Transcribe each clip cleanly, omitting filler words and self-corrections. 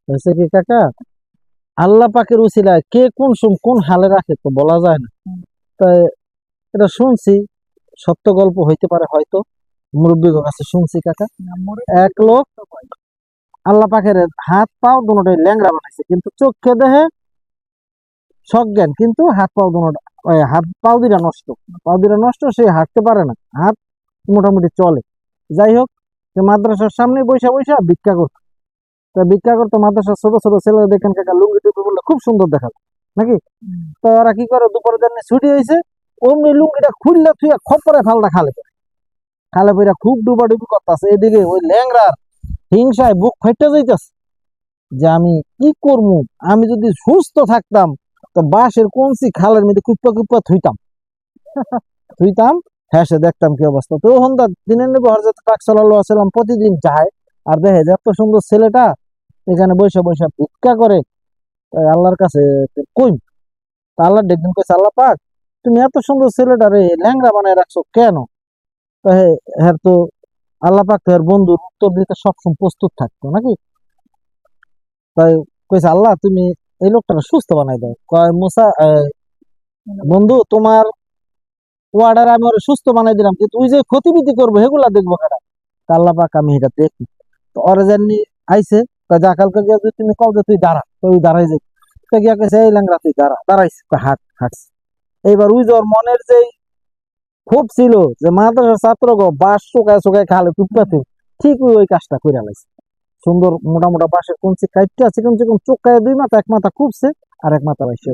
হয়েছে কি কাকা, আল্লাহ পাকের উসিলায় কে কোন হালে রাখে তো বলা যায় না। তাই এটা শুনছি, সত্য গল্প হইতে পারে হয়তো, মুরব্বীর কাছে শুনছি কাকা। এক লোক আল্লাহ পাকের হাত পাও দুটোটাই ল্যাংড়া বানাইছে, কিন্তু চোখে দেহে সজ্ঞান, কিন্তু হাত পাও দুটোটা, হাত পাও দুটা নষ্ট, পাও দুটা নষ্ট, সে হাঁটতে পারে না, হাত মোটামুটি চলে। যাই হোক, সে মাদ্রাসার সামনে বৈশা বৈশা ভিক্ষা করতো। তা ভিক্ষা করতো, মাদ্রাসার ছোট ছোট ছেলেরা দেখেন কাকা লুঙ্গি টুপি বললে খুব সুন্দর দেখা যায় নাকি। তো ওরা কি করে, দুপুরের জন্য ছুটি হয়েছে, অমনি লুঙ্গিটা খুললে থুয়ে খপ্পরে ফালটা খালে পড়ে। খালে পড়ে খুব ডুবাডুবি করতেছে, এদিকে ওই ল্যাংড়ার হিংসায় বুক ফাইটা যাইতেছে যে আমি কি করবো, আমি যদি সুস্থ থাকতাম তো বাঁশের কঞ্চি খালের মধ্যে কুপ্পা কুপ্পা থুইতাম থুইতাম, হ্যাঁ সে দেখতাম কি অবস্থা। তো হন্ডা দিনের নেবো হরজত পাক সাল্লাল্লাহু আলাইহি ওয়াসাল্লাম প্রতিদিন যায়, আর দেখে যে এত সুন্দর ছেলেটা এখানে বসে বসে ভিক্ষা করে, তাই আল্লাহর কাছে কই। তা আল্লাহ দেখবেন কইছে, আল্লাহ পাক তুমি এত সুন্দর ছেলেটা রে ল্যাংড়া বানায় রাখছো কেন? তো হ্যাঁ তো আল্লাহ পাক তো এর বন্ধুর উত্তর দিতে সবসময় প্রস্তুত থাকতো নাকি। তাই কইছে, আল্লাহ তুমি এই লোকটা সুস্থ বানাই দাও। কয় মুসা, বন্ধু তোমার ওয়ার্ডার আমি ওরা সুস্থ বানাই দিলাম, কিন্তু ওই যে ক্ষতিবিধি করবো সেগুলা দেখবো কেনা। তা আল্লাহ পাক আমি এটা দেখি। তো ওরা জানি আইছে, কয় যা কালকে গিয়া যদি তুমি কও যে তুই দাঁড়া, তো ওই দাঁড়াই যাই। তো গিয়া কেছে এই ল্যাংড়া তুই দাঁড়া, দাঁড়াইছে, কয় হাঁট, হাঁটছে। এইবার ওই যে ওর মনের যে খুব ছিল যে মাদ্রাসার ছাত্র গো বাস শুকায় শুকায় খালে টুকটাতে, ঠিক ওই ওই কাজটা করে লাইছে। সুন্দর মোটা মোটা বাঁশের কঞ্চি কাইটটা চিকন চিকন চোখায় দুই মাথা, এক মাথা খুবছে আর এক মাথা বাইসে।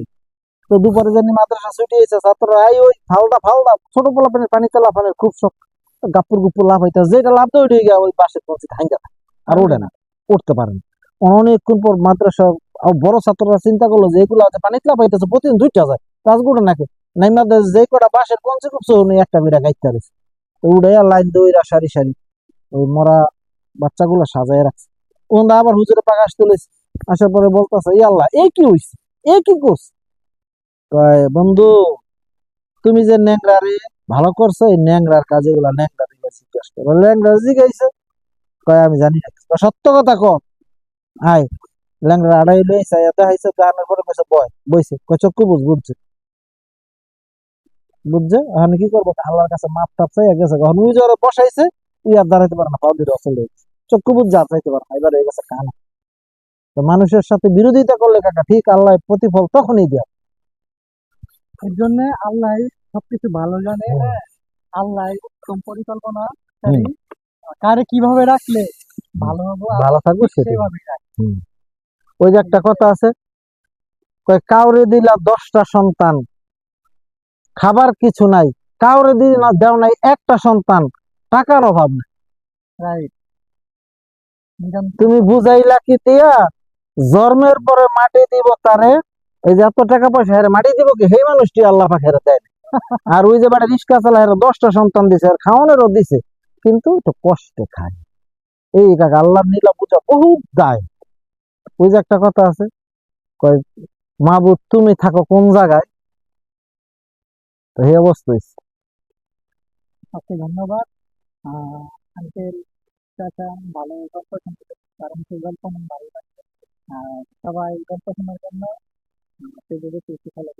তো দুপুরে জানি মাদ্রাসা ছুটি হয়েছে, ছাত্ররা আই ওই ফালদা ফালদা ছোট পোলা পানির পানি তেলা ফানের খুব শখ, গাপ্পুর গুপ্পুর লাভ হইতা, যেটা লাভ দেয় ওইটা গিয়া ওই বাঁশের কঞ্চি ভাঙ্গা থাকে, আর ওঠে না, উঠতে পারে না। অনেকক্ষণ পর মাদ্রাসা বড় ছাত্ররা চিন্তা করলো যে এগুলো পানি তেলা পাইতেছে প্রতিদিন দুইটা যায়, তাজগুলো নাকি নাই মাদ্রাসা যে কটা বাঁশের কঞ্চি খুবছে উনি একটা বিরা গাইতে পারেছে। তো উঠে লাইন দইরা সারি সারি ওই মরা বাচ্চাগুলো সাজায় রাখছে। ওন্দা আবার হুজুরে পাক আসতে লইছে, আসার পরে বলতেছে, ই আল্লাহ এ কি হইছে, এ কি করছে? কয় বন্ধু তুমি যে ন্যাংরারে ভালো করছো, এই ন্যাংরার কাজে গুলা ন্যাংরা দিকে জিজ্ঞেস করো। ল্যাংরা জিজ্ঞাসা, কয় আমি জানি না। কয়, সত্য কথা কর। আয় ল্যাংরা আড়াই লইছে, দেখাইছে, দেখানোর পরে কইছে বয়, বইছে, কয় চক্ষু বুঝ, বুঝছে, বুঝছে, এখন কি করবো, আল্লাহর কাছে মাপ টাপ চাই গেছে। এখন ওই যে ওরা বসাইছে, তুই আর দাঁড়াইতে পারে না, পাও দিয়ে অচল হয়েছে, চক্ষু বুঝ যা চাইতে পারে না, এবার হয়ে গেছে কানা। তো মানুষের সাথে বিরোধিতা করলে কাকা ঠিক আল্লাহ প্রতিফল তখনই দেয়। এর জন্য আল্লাহ সবকিছু ভালো জানে। হুম, আল্লাহ উত্তম পরিকল্পনা হুম, কারে কিভাবে রাখলে ভালো হবো ভালো আল্লাহ থাকবো ঠিক সেটাই। সেইভাবে রাখে। হুম। ওই যে একটা কথা আছে, কয় কাউরে দিলা 10টা সন্তান, খাবার কিছু নাই, কাউরে দিলা দেও নাই একটা সন্তান, টাকার অভাব নাই। রাইট, নিরন্তর তুমি বুঝাইলা কি তিয়া, জন্মের পরে মাটি দিব তারে, এই যে এত টাকা পয়সা হেরে মাটি দিব কি, সেই মানুষটি আল্লাহ পাক হেরে দেয় না। আর ওই যে বাড়ি রিক্সা চালা হেরে 10টা সন্তান দিছে, আর খাওয়ানোরও দিছে, কিন্তু একটু কষ্টে খায়। এই কাকা আল্লাহ নীলা পূজা বহুত দায়। ওই যে একটা কথা আছে, কয় মাহবুব তুমি থাকো কোন জায়গায়, তো এই অবস্থা হইছে। ওকে, ধন্যবাদ। আঙ্কেল, চাচা, ভালো গল্প শুনতে পেরেছি। কারণ সেই গল্প আমার ভালো লাগে। সবাই গল্প শোনার জন্য পেজে বেশি ভালো